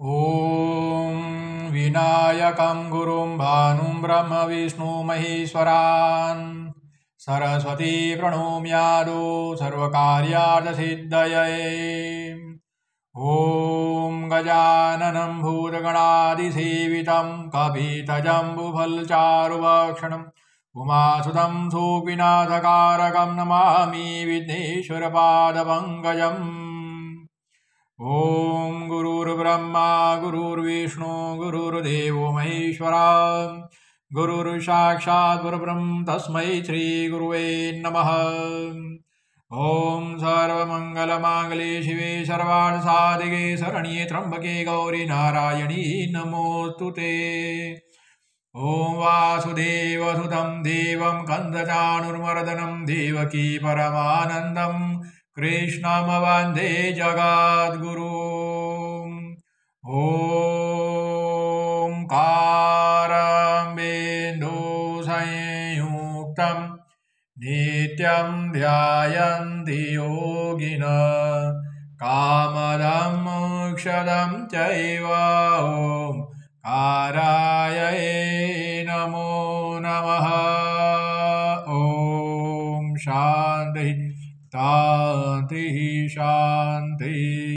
ॐ विनायकं गुरुं भानुं ब्रह्म विष्णु महेश्वरान् सरस्वती प्रणोम्यादो सर्वकार्यार्थसिद्धये। ॐ गजाननं भूतगणादिसेवितं कपितजम्बुफलचारुभक्षणम् उमासुतं सुविनाथकारकं नमामि विघ्नेश्वरपादपङ्कजम्। ॐ गुरुर्ब्रह्मा गुरुर्विष्णु गुरुर्देवो महेश्वरा गुरुर्साक्षात् परब्रह्म तस्मै श्रीगुरुवे नमः। ॐ सर्वमङ्गलमाङ्गल्ये शिवे सर्वार्थसाधिके शरण्ये त्र्यम्बके गौरी नारायणी नमोऽस्तु ते। ॐ वासुदेवसुतं देवं कंसचाणूरमर्दनं देवकी परमानन्दं कृष्णं वन्दे जगद्गुरुम्। ओंकारं बिन्दुसंयुक्तं नित्यं ध्यायन्ति योगिनः कामदं मोक्षदं चैव। ॐ काराय नमो नमः।